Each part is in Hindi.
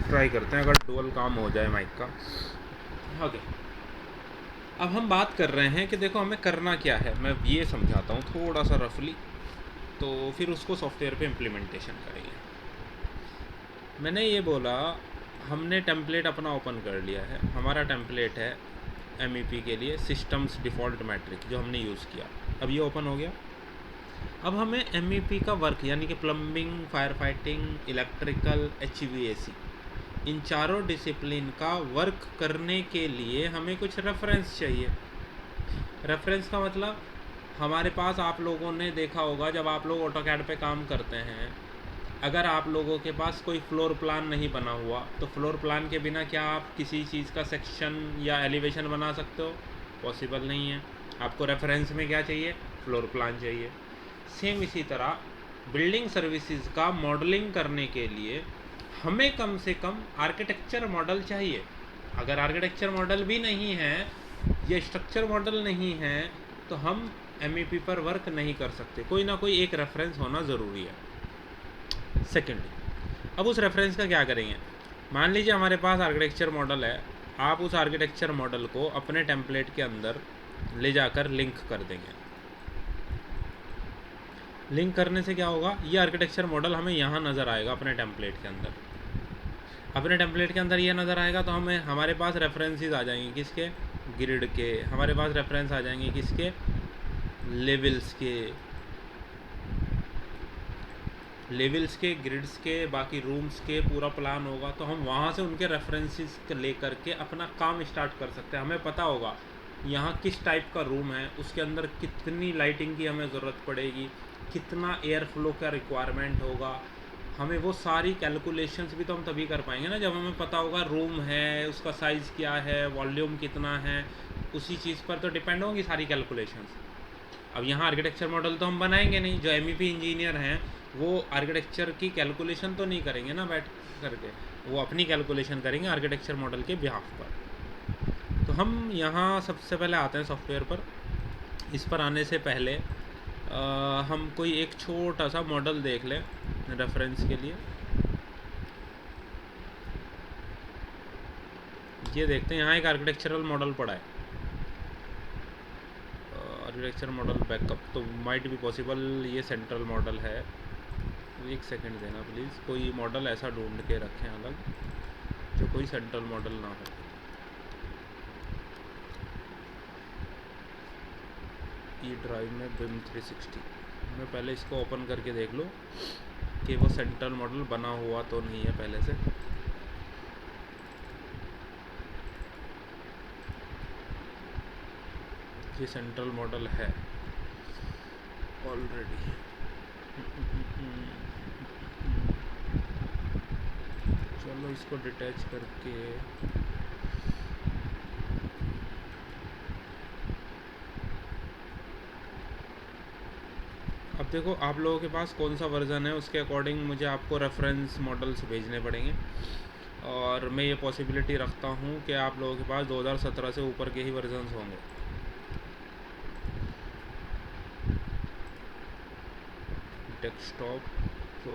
ट्राई करते हैं अगर डुअल काम हो जाए माइक का। ओके, अब हम बात कर रहे हैं कि देखो हमें करना क्या है। मैं ये समझाता हूँ थोड़ा सा रफली, तो फिर उसको सॉफ्टवेयर पे इम्प्लीमेंटेशन करेंगे। मैंने ये बोला, हमने टेम्पलेट अपना ओपन कर लिया है। हमारा टेम्पलेट है MEP के लिए सिस्टम्स डिफ़ॉल्ट मैट्रिक, जो हमने यूज़ किया। अब ये ओपन हो गया। अब हमें MEP का वर्क यानी कि plumbing, fire fighting, electrical, HVAC, इन चारों डिसिप्लिन का वर्क करने के लिए हमें कुछ रेफरेंस चाहिए। रेफरेंस का मतलब, हमारे पास आप लोगों ने देखा होगा जब आप लोग ऑटोकैड पे काम करते हैं, अगर आप लोगों के पास कोई फ्लोर प्लान नहीं बना हुआ तो फ्लोर प्लान के बिना क्या आप किसी चीज़ का सेक्शन या एलिवेशन बना सकते हो? पॉसिबल नहीं है। आपको रेफरेंस में क्या चाहिए? फ्लोर प्लान चाहिए। सेम इसी तरह बिल्डिंग सर्विसेज का मॉडलिंग करने के लिए हमें कम से कम आर्किटेक्चर मॉडल चाहिए। अगर आर्किटेक्चर मॉडल भी नहीं है या स्ट्रक्चर मॉडल नहीं है तो हम MEP पर वर्क नहीं कर सकते। कोई ना कोई एक रेफरेंस होना ज़रूरी है। सेकेंडली, अब उस रेफरेंस का क्या करेंगे? मान लीजिए हमारे पास आर्किटेक्चर मॉडल है, आप उस आर्किटेक्चर मॉडल को अपने टेम्पलेट के अंदर ले जाकर लिंक कर देंगे। लिंक करने से क्या होगा? ये आर्किटेक्चर मॉडल हमें यहाँ नज़र आएगा अपने टेम्पलेट के अंदर। अपने टेम्पलेट के अंदर ये नज़र आएगा तो हमें हमारे पास रेफरेंसेस आ जाएंगे किसके? ग्रिड के। हमारे पास रेफरेंस आ जाएंगे किसके? लेवल्स के। लेवल्स के, ग्रिड्स के, बाकी रूम्स के, पूरा प्लान होगा तो हम वहाँ से उनके रेफरेंसेस ले करके अपना काम स्टार्ट कर सकते हैं। हमें पता होगा यहाँ किस टाइप का रूम है, उसके अंदर कितनी लाइटिंग की हमें ज़रूरत पड़ेगी, कितना एयर फ्लो का रिक्वायरमेंट होगा। हमें वो सारी कैलकुलेशंस भी तो हम तभी कर पाएंगे ना जब हमें पता होगा रूम है, उसका साइज़ क्या है, वॉल्यूम कितना है। उसी चीज़ पर तो डिपेंड होंगी सारी कैलकुलेशंस। अब यहाँ आर्किटेक्चर मॉडल तो हम बनाएंगे नहीं, जो MEP इंजीनियर हैं वो आर्किटेक्चर की कैलकुलेशन तो नहीं करेंगे ना बैठ करके, वो अपनी कैलकुलेशन करेंगे आर्किटेक्चर मॉडल के बिहाफ पर। तो हम यहाँ सबसे पहले आते हैं सॉफ्टवेयर पर। इस पर आने से पहले हम कोई एक छोटा सा मॉडल देख लें रेफरेंस के लिए। ये देखते हैं, यहाँ एक आर्किटेक्चरल मॉडल पड़ा है, आर्किटेक्चर मॉडल बैकअप। तो माइट भी पॉसिबल ये सेंट्रल मॉडल है। एक सेकंड देना प्लीज़, कोई मॉडल ऐसा ढूंढ के रखें अलग जो कोई सेंट्रल मॉडल ना हो। ई ड्राइव में BIM 360 मैं पहले इसको ओपन करके देख लो कि वो सेंट्रल मॉडल बना हुआ तो नहीं है पहले से। ये सेंट्रल मॉडल है ऑलरेडी। चलो इसको डिटैच करके अब देखो आप लोगों के पास कौन सा वर्ज़न है, उसके अकॉर्डिंग मुझे आपको रेफरेंस मॉडल्स भेजने पड़ेंगे। और मैं ये पॉसिबिलिटी रखता हूँ कि आप लोगों के पास 2017 से ऊपर के ही वर्जन्स होंगे। डेस्कटॉप तो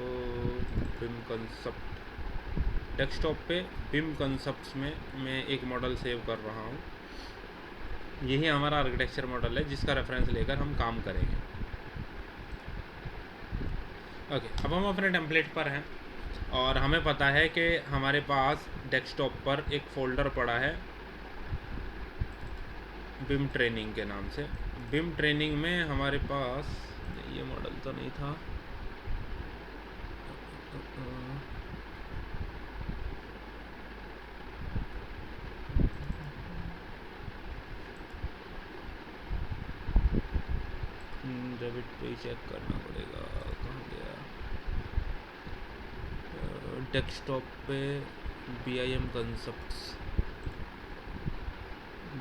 BIM कंसेप्ट, डेस्कटॉप पे BIM कंसेप्ट्स में मैं एक मॉडल सेव कर रहा हूँ। यही हमारा आर्किटेक्चर मॉडल है जिसका रेफरेंस लेकर हम काम करेंगे। ओके, अब हम अपने टेम्पलेट पर हैं और हमें पता है कि हमारे पास डेस्कटॉप पर एक फ़ोल्डर पड़ा है BIM ट्रेनिंग के नाम से। BIM ट्रेनिंग में हमारे पास ये मॉडल तो नहीं था, डेबिट पे चेक करना पड़ेगा, कहाँ गया? डेस्कटॉप पे BIM कंसेप्ट्स,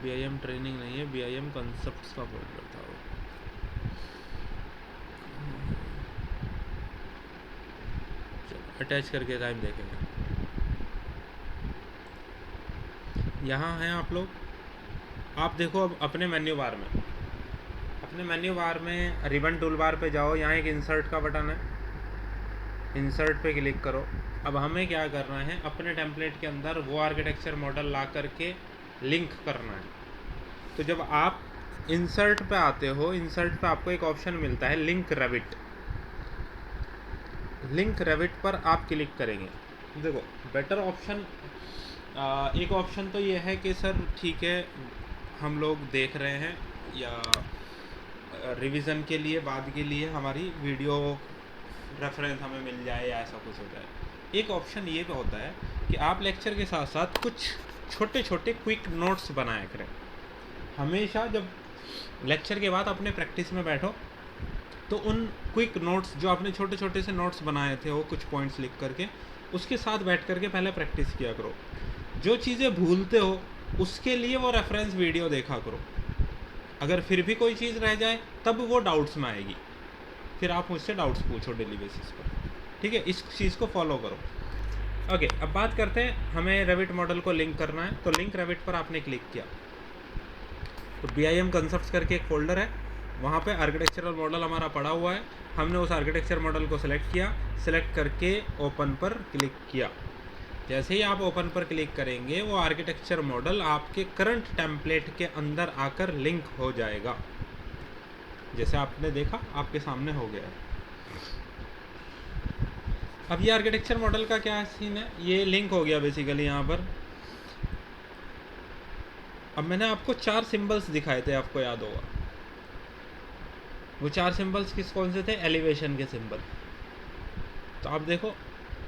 BIM ट्रेनिंग नहीं है, BIM कंसेप्ट्स का फोल्डर था वो। अटैच करके टाइम देखेंगे। यहाँ हैं आप लोग, आप देखो अब अपने मेन्यू बार में, अपने मेन्यू बार में रिबन टूल बार पे जाओ, यहाँ एक इंसर्ट का बटन है, इंसर्ट पे क्लिक करो। अब हमें क्या करना है, अपने टेम्पलेट के अंदर वो आर्किटेक्चर मॉडल ला करके लिंक करना है। तो जब आप इंसर्ट पे आते हो, इंसर्ट पे आपको एक ऑप्शन मिलता है लिंक रेविट। लिंक रेविट पर आप क्लिक करेंगे। देखो बेटर ऑप्शन, एक ऑप्शन तो ये है कि सर ठीक है हम लोग देख रहे हैं या रिवीजन के लिए बाद के लिए हमारी वीडियो रेफरेंस हमें मिल जाए या ऐसा कुछ हो जाए। एक ऑप्शन ये भी होता है कि आप लेक्चर के साथ साथ कुछ छोटे छोटे क्विक नोट्स बनाया करें। हमेशा जब लेक्चर के बाद अपने प्रैक्टिस में बैठो तो उन क्विक नोट्स जो आपने छोटे छोटे से नोट्स बनाए थे वो कुछ पॉइंट्स लिख करके उसके साथ बैठ करके पहले प्रैक्टिस किया करो। जो चीज़ें भूलते हो उसके लिए वो रेफरेंस वीडियो देखा करो। अगर फिर भी कोई चीज़ रह जाए तब वो डाउट्स में आएगी, फिर आप मुझसे डाउट्स पूछो डेली बेसिस पर, ठीक है। इस चीज़ को फॉलो करो। ओके, अब बात करते हैं, हमें रेविट मॉडल को लिंक करना है। तो लिंक रेविट पर आपने क्लिक किया तो BIM कंसेप्ट्स करके एक फोल्डर है, वहाँ पे आर्किटेक्चरल मॉडल हमारा पड़ा हुआ है। हमने उस आर्किटेक्चर मॉडल को सिलेक्ट किया, सिलेक्ट करके ओपन पर क्लिक किया। जैसे ही आप ओपन पर क्लिक करेंगे वो आर्किटेक्चर मॉडल आपके करंट टेम्पलेट के अंदर आकर लिंक हो जाएगा। जैसे आपने देखा आपके सामने हो गया है। अब ये आर्किटेक्चर मॉडल का क्या सीन है, ये लिंक हो गया बेसिकली यहाँ पर। अब मैंने आपको 4 सिंबल्स दिखाए थे, आपको याद होगा। वो 4 सिंबल्स कौन से थे? एलिवेशन के सिंबल। तो आप देखो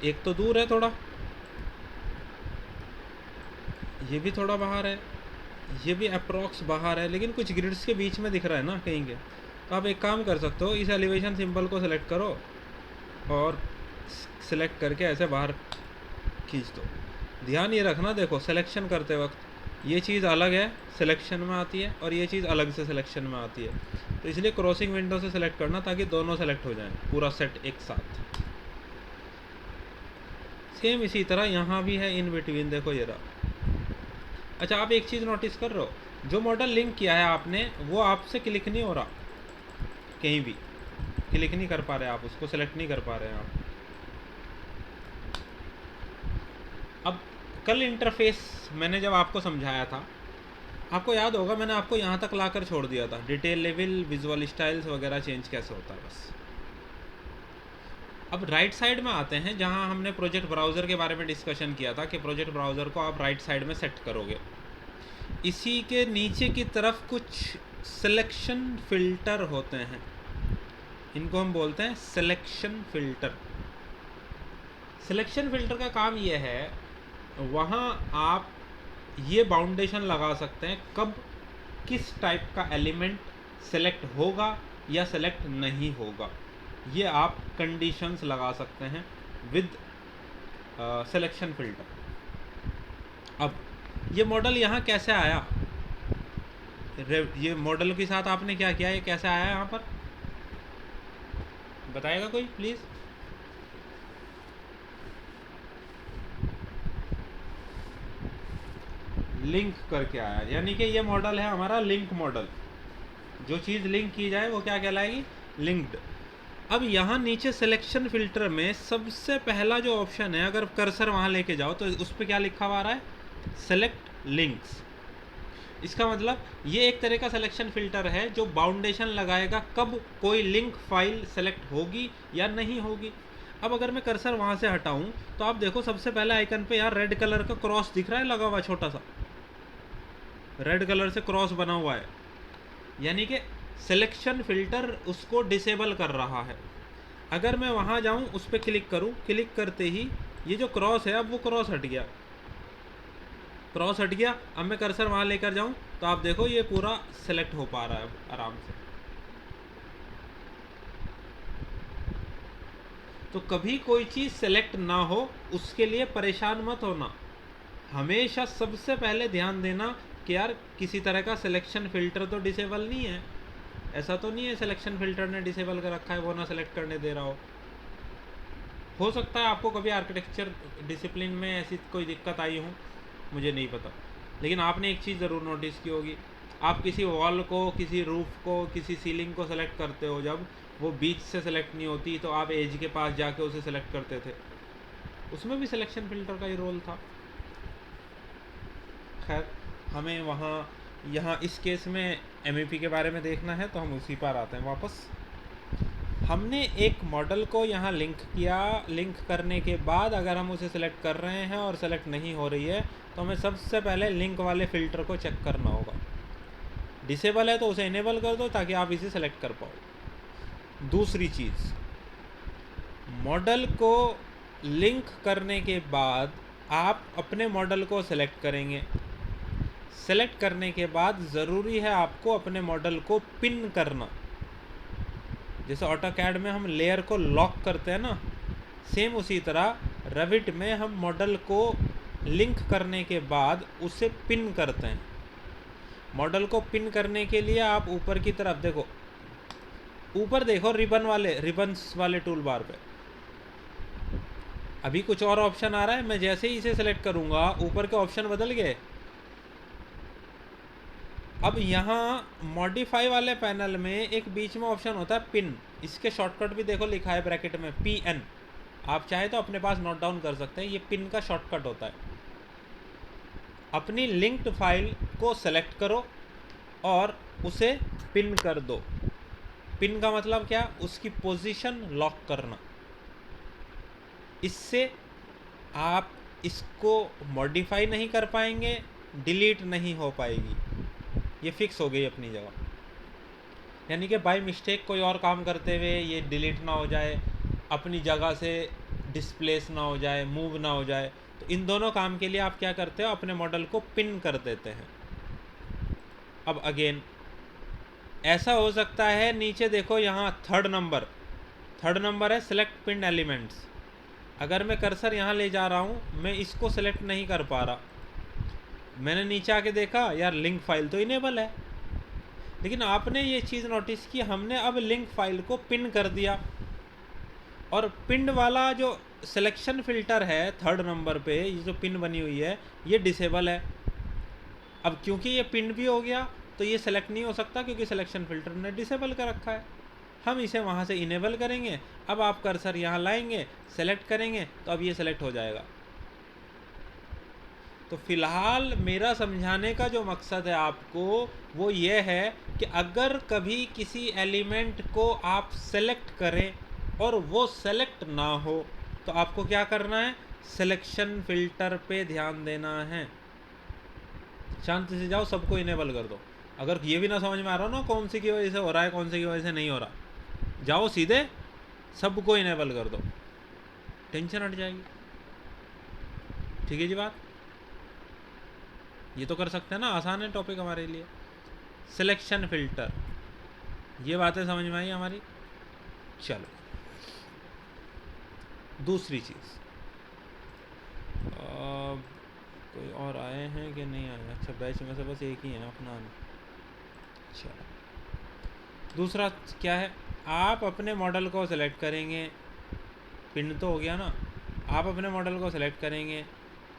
एक तो दूर है थोड़ा, ये भी थोड़ा बाहर है, ये भी अप्रॉक्स बाहर है, लेकिन कुछ ग्रिड्स के बीच में दिख रहा है ना कहीं के। तो आप एक काम कर सकते हो, इस एलिवेशन सिंबल को सिलेक्ट करो और सिलेक्ट करके ऐसे बाहर खींच दो। ध्यान ये रखना, देखो सिलेक्शन करते वक्त ये चीज़ अलग है सिलेक्शन में आती है और ये चीज़ अलग से सिलेक्शन में आती है। तो इसलिए क्रॉसिंग विंडो से सिलेक्ट करना ताकि दोनों सेलेक्ट हो जाएं, पूरा सेट एक साथ। सेम इसी तरह यहाँ भी है इन बिटवीन, देखो ये रहा। अच्छा, आप एक चीज़ नोटिस कर रहे हो, जो मॉडल लिंक किया है आपने वो आपसे क्लिक नहीं हो रहा, कहीं भी क्लिक नहीं कर पा रहे आप, उसको सेलेक्ट नहीं कर पा रहे हैं आप। अब कल इंटरफेस मैंने जब आपको समझाया था, आपको याद होगा मैंने आपको यहाँ तक लाकर छोड़ दिया था, डिटेल लेवल, विजुअल स्टाइल्स वगैरह चेंज कैसे होता है बस। अब राइट साइड में आते हैं जहाँ हमने प्रोजेक्ट ब्राउज़र के बारे में डिस्कशन किया था कि प्रोजेक्ट ब्राउज़र को आप राइट साइड में सेट करोगे। इसी के नीचे की तरफ कुछ सिलेक्शन फ़िल्टर होते हैं, इनको हम बोलते हैं सिलेक्शन फ़िल्टर। सिलेक्शन फ़िल्टर का काम ये है, वहाँ आप ये बाउंडेशन लगा सकते हैं कब किस टाइप का एलिमेंट सेलेक्ट होगा या सेलेक्ट नहीं होगा। ये आप कंडीशंस लगा सकते हैं विद सिलेक्शन फ़िल्टर। अब ये मॉडल यहाँ कैसे आया, ये मॉडल के साथ आपने क्या किया, ये कैसे आया यहाँ पर बताएगा कोई प्लीज़? लिंक करके आया, यानी कि ये मॉडल है हमारा लिंक मॉडल। जो चीज़ लिंक की जाए वो क्या कहलाएगी? लिंक्ड। अब यहाँ नीचे सिलेक्शन फ़िल्टर में सबसे पहला जो ऑप्शन है, अगर कर्सर वहाँ लेके जाओ तो उस पर क्या लिखा हुआ आ रहा है? Select links. इसका मतलब ये एक तरह का सिलेक्शन फ़िल्टर है जो बाउंडेशन लगाएगा कब कोई लिंक फाइल सेलेक्ट होगी या नहीं होगी। अब अगर मैं कर्सर वहाँ से हटाऊँ तो आप देखो सबसे पहले आइकन पे यार रेड कलर का क्रॉस दिख रहा है लगा हुआ, छोटा सा रेड कलर से क्रॉस बना हुआ है, यानी कि सिलेक्शन फ़िल्टर उसको डिसेबल कर रहा है। अगर मैं वहाँ जाऊँ उस पर क्लिक करूँ, क्लिक करते ही ये जो क्रॉस है अब वो क्रॉस हट गया, क्रॉस हट गया। अब मैं कर्सर वहाँ लेकर जाऊँ तो आप देखो ये पूरा सेलेक्ट हो पा रहा है आराम से। तो कभी कोई चीज़ सेलेक्ट ना हो उसके लिए परेशान मत होना, हमेशा सबसे पहले ध्यान देना कि यार किसी तरह का सिलेक्शन फ़िल्टर तो डिसेबल नहीं है। ऐसा तो नहीं है सिलेक्शन फ़िल्टर ने डिसेबल कर रखा है वो ना सेलेक्ट करने दे रहा हो सकता है आपको कभी आर्किटेक्चर डिसिप्लिन में ऐसी कोई दिक्कत आई हो, मुझे नहीं पता। लेकिन आपने एक चीज़ ज़रूर नोटिस की होगी, आप किसी वॉल को, किसी रूफ़ को, किसी सीलिंग को सेलेक्ट करते हो जब, वो बीच से सेलेक्ट नहीं होती तो आप एज के पास जाके उसे सेलेक्ट करते थे, उसमें भी सिलेक्शन फ़िल्टर का ही रोल था। खैर हमें वहाँ यहाँ इस केस में MEP के बारे में देखना है तो हम उसी पर आते हैं वापस। हमने एक मॉडल को यहाँ लिंक किया, लिंक करने के बाद अगर हम उसे सेलेक्ट कर रहे हैं और सेलेक्ट नहीं हो रही है तो हमें सबसे पहले लिंक वाले फ़िल्टर को चेक करना होगा। डिसेबल है तो उसे इनेबल कर दो ताकि आप इसे सेलेक्ट कर पाओ। दूसरी चीज़, मॉडल को लिंक करने के बाद आप अपने मॉडल को सेलेक्ट करेंगे। सेलेक्ट करने के बाद ज़रूरी है आपको अपने मॉडल को पिन करना। जैसे ऑटोकैड में हम लेयर को लॉक करते हैं ना, सेम उसी तरह रेविट में हम मॉडल को लिंक करने के बाद उसे पिन करते हैं। मॉडल को पिन करने के लिए आप ऊपर की तरफ देखो, ऊपर देखो रिबन्स वाले टूल बार पे अभी कुछ और ऑप्शन आ रहा है। मैं जैसे ही इसे सेलेक्ट करूंगा ऊपर के ऑप्शन बदल गए। अब यहाँ मॉडिफाई वाले पैनल में एक बीच में ऑप्शन होता है पिन, इसके शॉर्टकट भी देखो लिखा है ब्रैकेट में PN। आप चाहे तो अपने पास नोट डाउन कर सकते हैं, ये पिन का शॉर्टकट होता है। अपनी लिंक्ड फाइल को सेलेक्ट करो और उसे पिन कर दो। पिन का मतलब क्या? उसकी पोजीशन लॉक करना। इससे आप इसको मॉडिफाई नहीं कर पाएंगे, डिलीट नहीं हो पाएगी, ये फिक्स हो गई अपनी जगह। यानी कि बाय मिस्टेक कोई और काम करते हुए ये डिलीट ना हो जाए, अपनी जगह से डिस्प्लेस ना हो जाए, मूव ना हो जाए। तो इन दोनों काम के लिए आप क्या करते हो, अपने मॉडल को पिन कर देते हैं। अब अगेन ऐसा हो सकता है, नीचे देखो यहाँ थर्ड नंबर है सेलेक्ट पिन एलिमेंट्स। अगर मैं कर्सर यहाँ ले जा रहा हूँ, मैं इसको सेलेक्ट नहीं कर पा रहा। मैंने नीचे आके देखा यार लिंक फाइल तो इनेबल है, लेकिन आपने ये चीज़ नोटिस की, हमने अब लिंक फाइल को पिन कर दिया और पिन वाला जो सिलेक्शन फ़िल्टर है थर्ड नंबर पे, ये जो पिन बनी हुई है ये डिसेबल है। अब क्योंकि ये पिन भी हो गया तो ये सेलेक्ट नहीं हो सकता, क्योंकि सिलेक्शन फ़िल्टर ने डिसेबल कर रखा है। हम इसे वहाँ से इनेबल करेंगे। अब आप कर्सर यहाँ लाएंगे, सेलेक्ट करेंगे तो अब ये सेलेक्ट हो जाएगा। तो फ़िलहाल मेरा समझाने का जो मकसद है आपको वो ये है कि अगर कभी किसी एलिमेंट को आप सेलेक्ट करें और वो सेलेक्ट ना हो तो आपको क्या करना है, सिलेक्शन फ़िल्टर पे ध्यान देना है। शांति से जाओ, सबको इनेबल कर दो। अगर ये भी ना समझ में आ रहा हो ना कौन सी की वजह से हो रहा है, कौन सी की वजह से नहीं हो रहा, जाओ सीधे सबको इनेबल कर दो, टेंशन हट जाएगी। ठीक है जी बात, ये तो कर सकते हैं ना, आसान है टॉपिक हमारे लिए। सिलेक्शन फ़िल्टर, ये बातें समझ में आई हमारी। चलो दूसरी चीज़, कोई और आए हैं कि नहीं आए? अच्छा बैच में से बस एक ही है अपना। चलो दूसरा क्या है, आप अपने मॉडल को सेलेक्ट करेंगे, पिन तो हो गया ना। आप अपने मॉडल को सेलेक्ट करेंगे,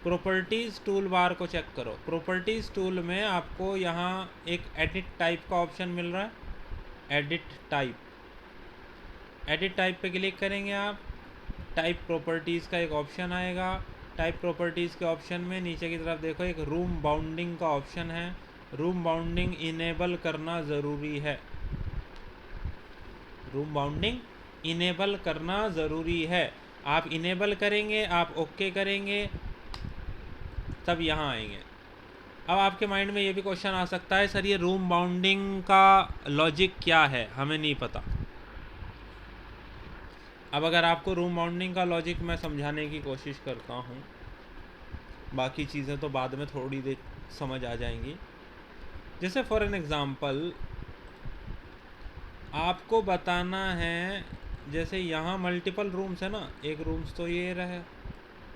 प्रॉपर्टीज़ टूल बार को चेक करो। प्रॉपर्टीज़ टूल में आपको यहाँ एक एडिट टाइप का ऑप्शन मिल रहा है, एडिट टाइप पे क्लिक करेंगे आप। टाइप प्रॉपर्टीज़ का एक ऑप्शन आएगा। टाइप प्रॉपर्टीज़ के ऑप्शन में नीचे की तरफ देखो एक रूम बाउंडिंग का ऑप्शन है। रूम बाउंडिंग इनेबल करना ज़रूरी है, रूम बाउंडिंग इनेबल करना ज़रूरी है। आप इनेबल करेंगे, आप ओके करेंगे, तब यहाँ आएंगे। अब आपके माइंड में ये भी क्वेश्चन आ सकता है, सर ये रूम बाउंडिंग का लॉजिक क्या है, हमें नहीं पता। अब अगर आपको रूम बाउंडिंग का लॉजिक मैं समझाने की कोशिश करता हूँ, बाकी चीज़ें तो बाद में थोड़ी देर समझ आ जाएंगी। जैसे फॉर एन एग्ज़ाम्पल आपको बताना है, जैसे यहाँ मल्टीपल रूम्स है ना, एक रूम्स तो ये रहे,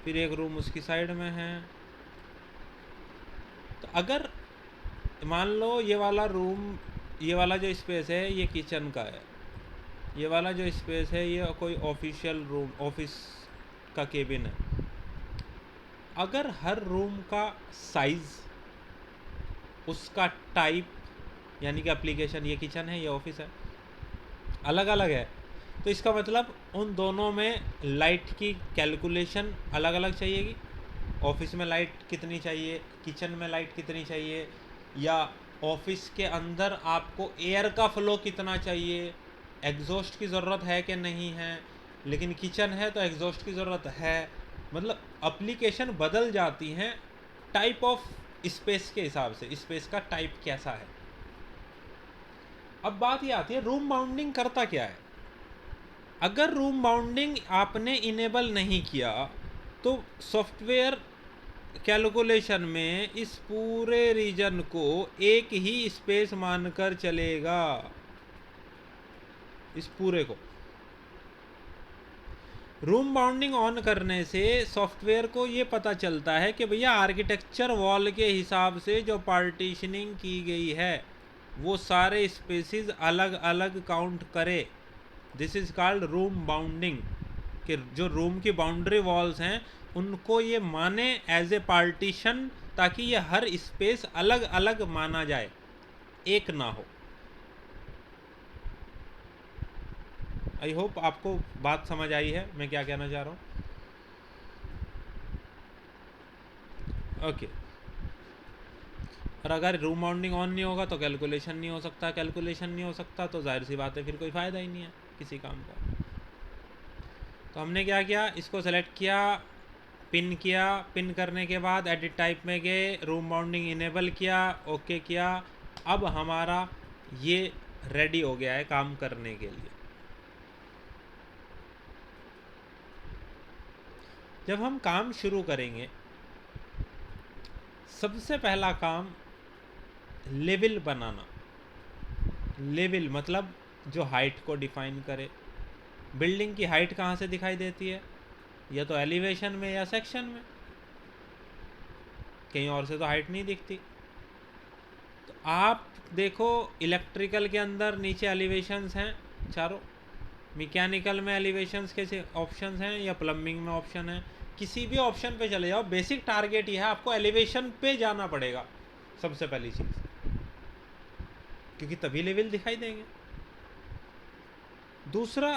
फिर एक रूम उसकी साइड में है। तो अगर मान लो ये वाला रूम, ये वाला जो स्पेस है ये किचन का है, ये वाला जो स्पेस है ये कोई ऑफिशियल रूम, ऑफिस का केबिन है। अगर हर रूम का साइज़, उसका टाइप, यानी कि एप्लीकेशन, ये किचन है ये ऑफिस है, अलग अलग है। तो इसका मतलब उन दोनों में लाइट की कैलकुलेशन अलग अलग चाहिएगी। ऑफिस में लाइट कितनी चाहिए, किचन में लाइट कितनी चाहिए, या ऑफिस के अंदर आपको एयर का फ्लो कितना चाहिए, एग्जॉस्ट की ज़रूरत है कि नहीं है, लेकिन किचन है तो एग्जॉस्ट की ज़रूरत है। मतलब एप्लीकेशन बदल जाती हैं टाइप ऑफ स्पेस के हिसाब से, स्पेस का टाइप कैसा है। अब बात ये आती है रूम बाउंडिंग करता क्या है। अगर रूम बाउंडिंग आपने इनेबल नहीं किया तो सॉफ्टवेयर कैलकुलेशन में इस पूरे रीजन को एक ही स्पेस मानकर चलेगा, इस पूरे को। रूम बाउंडिंग ऑन करने से सॉफ्टवेयर को ये पता चलता है कि भैया आर्किटेक्चर वॉल के हिसाब से जो पार्टीशनिंग की गई है वो सारे स्पेसिस अलग अलग काउंट करे। This is called room bounding, कि जो रूम की बाउंड्री वॉल्स हैं उनको ये माने एज ए पार्टीशन, ताकि ये हर स्पेस अलग अलग माना जाए, एक ना हो। आई होप आपको बात समझ आई है मैं क्या कहना चाह रहा हूँ। ओके। और अगर रूम बाउंडिंग ऑन नहीं होगा तो कैलकुलेशन नहीं हो सकता, कैलकुलेशन नहीं हो सकता तो जाहिर सी बात है फिर कोई फ़ायदा ही नहीं है किसी काम का। तो हमने क्या किया, इसको सेलेक्ट किया, पिन किया, पिन करने के बाद एडिट टाइप में गए, रूम बाउंडिंग इनेबल किया, ओके किया। अब हमारा ये रेडी हो गया है काम करने के लिए। जब हम काम शुरू करेंगे, सबसे पहला काम लेवल बनाना। लेवल मतलब जो हाइट को डिफाइन करे। बिल्डिंग की हाइट कहाँ से दिखाई देती है, या तो एलिवेशन में या सेक्शन में, कहीं और से तो हाइट नहीं दिखती। तो आप देखो इलेक्ट्रिकल के अंदर नीचे एलिवेशंस हैं चारों, मैकेनिकल में एलिवेशंस के ऑप्शंस हैं, या प्लम्बिंग में ऑप्शन है, किसी भी ऑप्शन पे चले जाओ, बेसिक टारगेट ये है आपको एलिवेशन पे जाना पड़ेगा सबसे पहली चीज़, क्योंकि तभी लेवल दिखाई देंगे। दूसरा,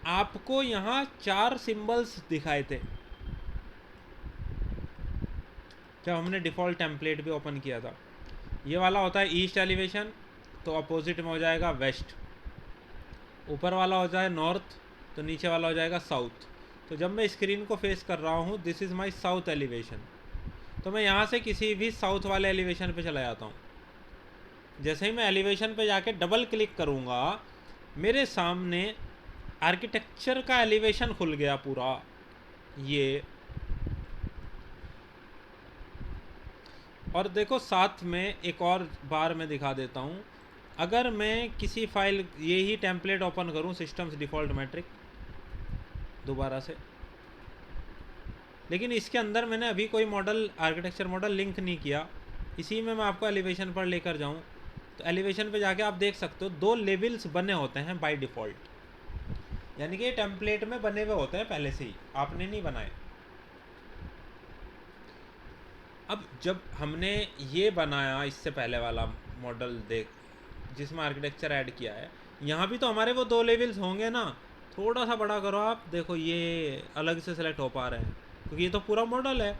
आपको यहाँ 4 सिंबल्स दिखाए थे जब हमने डिफ़ॉल्ट टेम्पलेट भी ओपन किया था। ये वाला होता है ईस्ट एलिवेशन, तो अपोजिट में हो जाएगा वेस्ट। ऊपर वाला हो जाए नॉर्थ, तो नीचे वाला हो जाएगा साउथ। तो जब मैं स्क्रीन को फेस कर रहा हूँ, this is my south elevation, तो मैं यहाँ से किसी भी साउथ वाले एलिवेशन पे चला जाता हूँ। जैसे ही मैं एलिवेशन पे जाके डबल क्लिक करूँगा, मेरे सामने आर्किटेक्चर का एलिवेशन खुल गया पूरा। ये और देखो साथ में एक और बार मैं दिखा देता हूँ। अगर मैं किसी फाइल, ये ही टेम्पलेट ओपन करूँ, सिस्टम्स डिफ़ॉल्ट मैट्रिक दोबारा से, लेकिन इसके अंदर मैंने अभी कोई मॉडल, आर्किटेक्चर मॉडल लिंक नहीं किया, इसी में मैं आपको एलिवेशन पर लेकर जाऊँ। तो एलिवेशन पे जाके आप देख सकते हो 2 लेवल्स बने होते हैं बाय डिफ़ॉल्ट, यानी कि टेम्पलेट में बने हुए होते हैं पहले से ही, आपने नहीं बनाए। अब जब हमने ये बनाया, इससे पहले वाला मॉडल देख जिसमें आर्किटेक्चर ऐड किया है, यहाँ भी तो हमारे वो 2 लेवल्स होंगे ना। थोड़ा सा बड़ा करो आप, देखो ये अलग से सेलेक्ट हो पा रहे हैं, क्योंकि ये तो पूरा मॉडल है,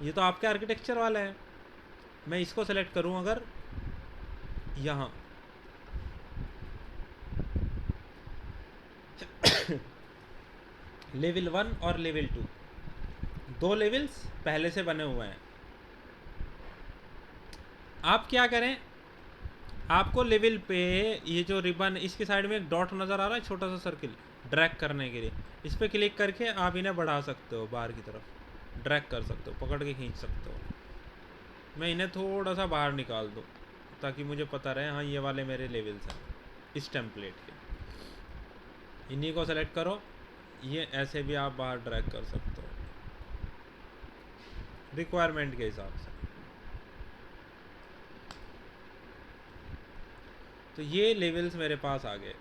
ये तो आपके आर्किटेक्चर वाला है। मैं इसको सेलेक्ट करूँ अगर यहाँ लेवल 1 और लेवल 2, 2 लेवल्स पहले से बने हुए हैं। आप क्या करें, आपको लेवल पे ये जो रिबन, इसके साइड में एक डॉट नज़र आ रहा है, छोटा सा सर्किल, ड्रैग करने के लिए इस पर क्लिक करके आप इन्हें बढ़ा सकते हो, बाहर की तरफ ड्रैग कर सकते हो, पकड़ के खींच सकते हो। मैं इन्हें थोड़ा सा बाहर निकाल दूँ ताकि मुझे पता रहे हाँ ये वाले मेरे लेवल्स हैं इस टेम्पलेट के। इन्हीं को सेलेक्ट करो, ये ऐसे भी आप बाहर ड्रैग कर सकते हो रिक्वायरमेंट के हिसाब से। तो ये लेवल्स मेरे पास आ गए।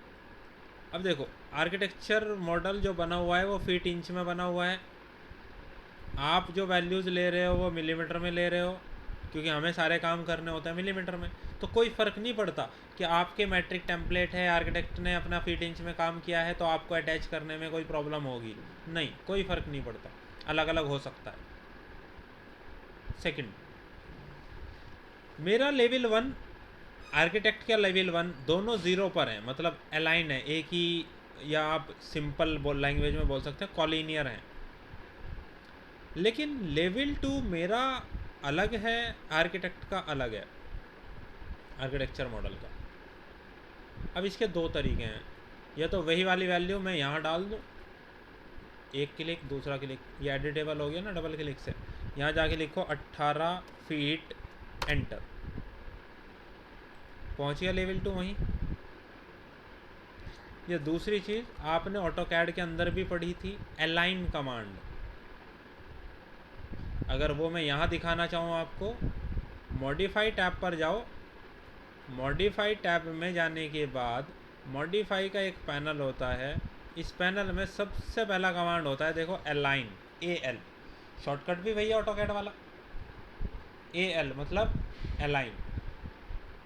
अब देखो आर्किटेक्चर मॉडल जो बना हुआ है वो फीट इंच में बना हुआ है, आप जो वैल्यूज़ ले रहे हो वो मिलीमीटर में ले रहे हो, क्योंकि हमें सारे काम करने होते हैं मिलीमीटर में। तो कोई फ़र्क नहीं पड़ता कि आपके मैट्रिक टेम्पलेट है, आर्किटेक्ट ने अपना फीट इंच में काम किया है तो आपको अटैच करने में कोई प्रॉब्लम होगी, नहीं, कोई फ़र्क नहीं पड़ता, अलग अलग हो सकता है। सेकंड, मेरा लेवल 1 आर्किटेक्ट का लेवल 1 दोनों ज़ीरो पर हैं, मतलब अलाइन है, एक ही, या आप सिंपल लैंग्वेज में बोल सकते हैं कॉलिनियर हैं। लेकिन लेवल 2 मेरा अलग है, आर्किटेक्ट का अलग है, आर्किटेक्चर मॉडल का। अब इसके दो तरीके हैं, या तो वही वाली वैल्यू मैं यहाँ डाल दूँ, एक क्लिक, दूसरा क्लिक, ये एडिटेबल हो गया ना डबल क्लिक से, यहाँ जाके लिखो 18 फीट, एंटर, पहुँच गया लेवल 2 वहीं। ये दूसरी चीज़ आपने ऑटोकैड के अंदर भी पढ़ी थी, अलाइन कमांड। अगर वो मैं यहाँ दिखाना चाहूँ आपको, मॉडिफाई टैब पर जाओ, मॉडिफाई टैब में जाने के बाद मॉडिफाई का एक पैनल होता है, इस पैनल में सबसे पहला कमांड होता है, देखो, अलाइन, AL, शॉर्टकट भी भैया ऑटोकैड वाला, AL मतलब अलाइन।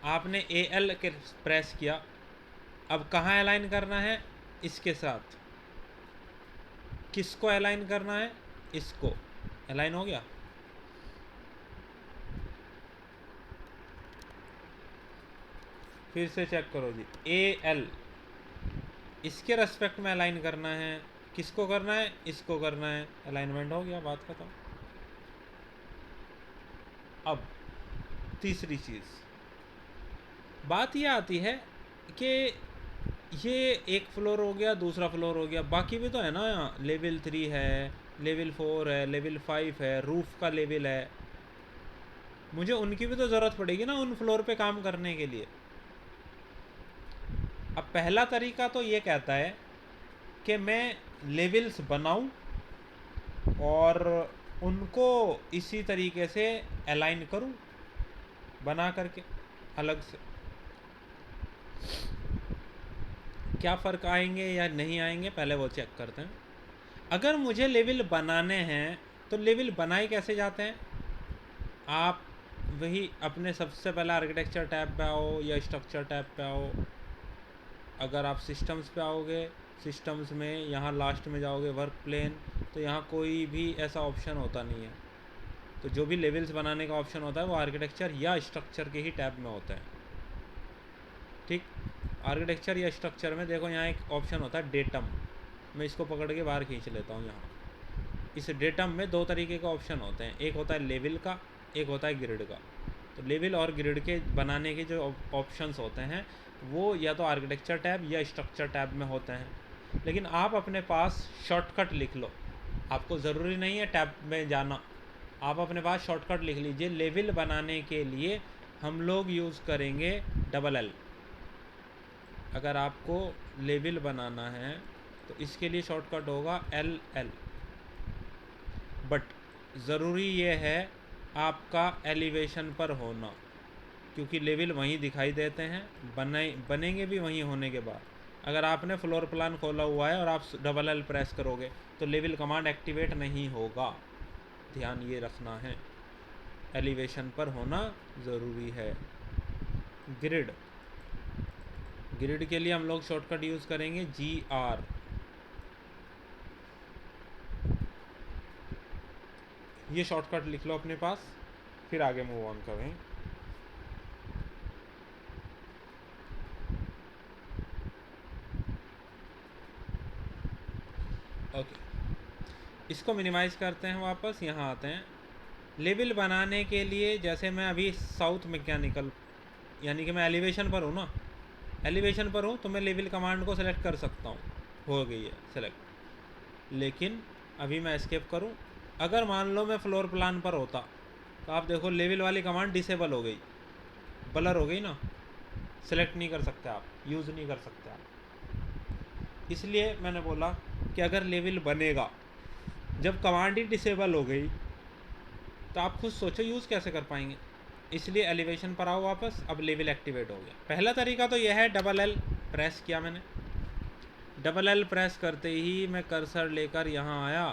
आपने AL के प्रेस किया, अब कहाँ अलाइन करना है, इसके साथ। किसको अलाइन करना है, इसको। अलाइन हो गया। फिर से चेक करो जी, AL इसके रेस्पेक्ट में अलाइन करना है, किसको करना है, इसको करना है, अलाइनमेंट हो गया, बात खत्म। अब तीसरी चीज़, बात ये आती है कि ये एक फ्लोर हो गया, दूसरा फ्लोर हो गया, बाकी भी तो है ना, यहाँ लेवल 3 है, लेवल 4 है, लेवल 5 है, रूफ का लेवल है, मुझे उनकी भी तो ज़रूरत पड़ेगी ना उन फ्लोर पे काम करने के लिए। अब पहला तरीका तो ये कहता है कि मैं लेवल्स बनाऊं और उनको इसी तरीके से अलाइन करूं, बना करके अलग से। क्या फ़र्क आएंगे या नहीं आएंगे पहले वो चेक करते हैं। अगर मुझे लेवल बनाने हैं तो लेवल बनाए कैसे जाते हैं, आप वही अपने सबसे पहले आर्किटेक्चर टैब पे आओ या स्ट्रक्चर टैब पे आओ। अगर आप सिस्टम्स पे आओगे, सिस्टम्स में यहाँ लास्ट में जाओगे वर्क प्लेन, तो यहाँ कोई भी ऐसा ऑप्शन होता नहीं है। तो जो भी लेवल्स बनाने का ऑप्शन होता है वो आर्किटेक्चर या स्ट्रक्चर के ही टैब में होता है। ठीक, आर्किटेक्चर या स्ट्रक्चर में देखो यहाँ एक ऑप्शन होता है डेटम, मैं इसको पकड़ के बाहर खींच लेता हूँ। यहाँ इस डेटम में दो तरीके का ऑप्शन होते हैं, एक होता है लेवल का, एक होता है ग्रिड का। तो लेवल और ग्रिड के बनाने के जो ऑप्शंस होते हैं वो या तो आर्किटेक्चर टैब या स्ट्रक्चर टैब में होते हैं। लेकिन आप अपने पास शॉर्टकट लिख लो, आपको ज़रूरी नहीं है टैब में जाना, आप अपने पास शॉर्टकट लिख लीजिए। लेवल बनाने के लिए हम लोग यूज़ करेंगे LL। अगर आपको लेवल बनाना है तो इसके लिए शॉर्टकट होगा LL। बट ज़रूरी ये है आपका एलिवेशन पर होना, क्योंकि लेवल वहीं दिखाई देते हैं, बनेंगे भी वहीं होने के बाद। अगर आपने फ्लोर प्लान खोला हुआ है और आप LL प्रेस करोगे तो लेवल कमांड एक्टिवेट नहीं होगा, ध्यान ये रखना है, एलिवेशन पर होना ज़रूरी है। ग्रिड, ग्रिड के लिए हम लोग शॉर्टकट यूज़ करेंगे GR। ये शॉर्टकट लिख लो अपने पास, फिर आगे मूव ऑन करें। ओके, इसको मिनिमाइज़ करते हैं, वापस यहाँ आते हैं। लेवल बनाने के लिए जैसे मैं अभी साउथ मैकेनिकल, यानी कि मैं एलिवेशन पर हूँ ना, एलिवेशन पर हूँ तो मैं लेवल कमांड को सेलेक्ट कर सकता हूँ, हो गई है सेलेक्ट। लेकिन अभी मैं एस्केप करूँ, अगर मान लो मैं फ्लोर प्लान पर होता तो आप देखो लेवल वाली कमांड डिसेबल हो गई, ब्लर हो गई ना, सेलेक्ट नहीं कर सकते आप, यूज़ नहीं कर सकते आप। इसलिए मैंने बोला कि अगर लेवल बनेगा, जब कमांड ही डिसेबल हो गई तो आप खुद सोचो यूज़ कैसे कर पाएंगे। इसलिए एलिवेशन पर आओ वापस, अब लेवल एक्टिवेट हो गया। पहला तरीका तो यह है, LL प्रेस किया मैंने, LL प्रेस करते ही मैं कर्सर लेकर यहाँ आया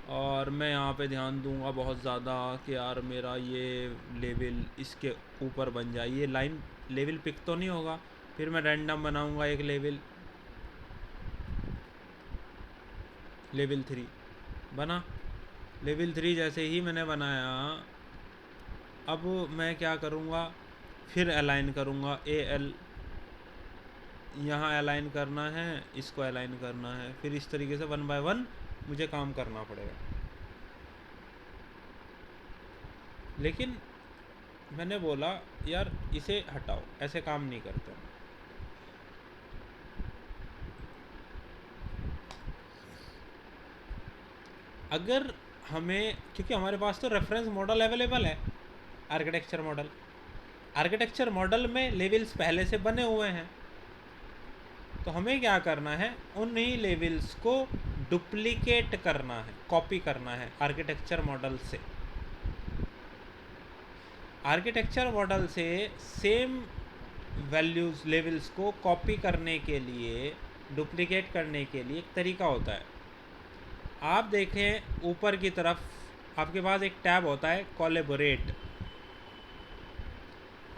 और मैं यहाँ पे ध्यान दूंगा बहुत ज़्यादा कि यार मेरा ये लेवल इसके ऊपर बन जाए। ये लाइन लेवल पिक तो नहीं होगा, फिर मैं रैंडम बनाऊंगा एक लेवल, लेवल 3 बना। लेवल 3 जैसे ही मैंने बनाया, अब मैं क्या करूँगा, फिर अलाइन करूँगा। AL यहाँ अलाइन करना है, इसको अलाइन करना है, फिर इस तरीके से 1 बाय 1 मुझे काम करना पड़ेगा। लेकिन मैंने बोला यार इसे हटाओ, ऐसे काम नहीं करते। अगर हमें, क्योंकि हमारे पास तो रेफरेंस मॉडल अवेलेबल है, आर्किटेक्चर मॉडल। आर्किटेक्चर मॉडल में लेवल्स पहले से बने हुए हैं, तो हमें क्या करना है, उन्हीं लेवल्स को डुप्लीकेट करना है, कॉपी करना है आर्किटेक्चर मॉडल से। आर्किटेक्चर मॉडल से सेम वैल्यूज़ लेवल्स को कॉपी करने के लिए, डुप्लीकेट करने के लिए एक तरीका होता है। आप देखें ऊपर की तरफ आपके पास एक टैब होता है कोलैबोरेट।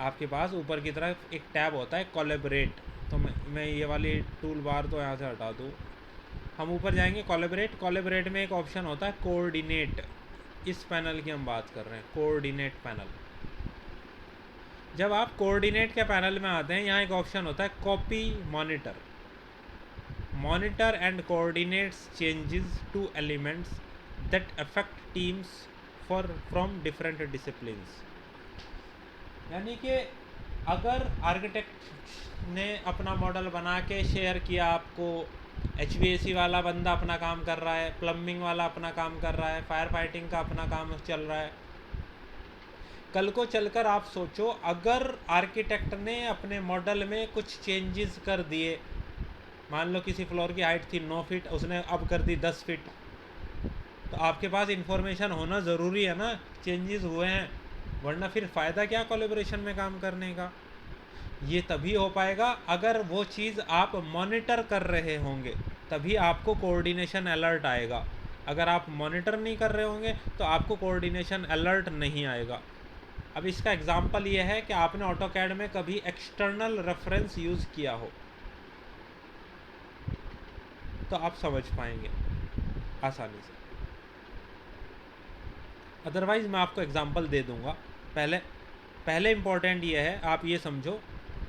आपके पास ऊपर की तरफ एक टैब होता है कोलैबोरेट। तो मैं ये वाली टूल बार तो यहाँ से हटा दूँ। हम ऊपर जाएंगे कोलैबोरेट। कोलैबोरेट में एक ऑप्शन होता है कोऑर्डिनेट। इस पैनल की हम बात कर रहे हैं, कोऑर्डिनेट पैनल। जब आप कोऑर्डिनेट के पैनल में आते हैं, यहाँ एक ऑप्शन होता है copy monitor. Monitor and coordinates changes two elements that affect teams from different disciplines. यानी कि अगर आर्किटेक्ट ने अपना मॉडल बना के शेयर किया आपको, HVAC वाला बंदा अपना काम कर रहा है, प्लम्बिंग वाला अपना काम कर रहा है, फायर फाइटिंग का अपना काम चल रहा है। कल को चलकर आप सोचो, अगर आर्किटेक्ट ने अपने मॉडल में कुछ चेंजेस कर दिए, मान लो किसी फ्लोर की हाइट थी 9 फीट, उसने अब कर दी 10 फीट, तो आपके पास इन्फॉर्मेशन होना ज़रूरी है ना, चेंजेस हुए हैं, वरना फिर फ़ायदा क्या कोलैबोरेशन में काम करने का। ये तभी हो पाएगा अगर वो चीज़ आप मॉनिटर कर रहे होंगे, तभी आपको कोऑर्डिनेशन अलर्ट आएगा। अगर आप मॉनिटर नहीं कर रहे होंगे तो आपको कोऑर्डिनेशन अलर्ट नहीं आएगा। अब इसका एग्जांपल ये है कि आपने ऑटोकैड में कभी एक्सटर्नल रेफरेंस यूज़ किया हो, तो आप समझ पाएंगे आसानी से। अदरवाइज़ मैं आपको एग्जांपल दे दूंगा। पहले इम्पोर्टेंट ये है, आप ये समझो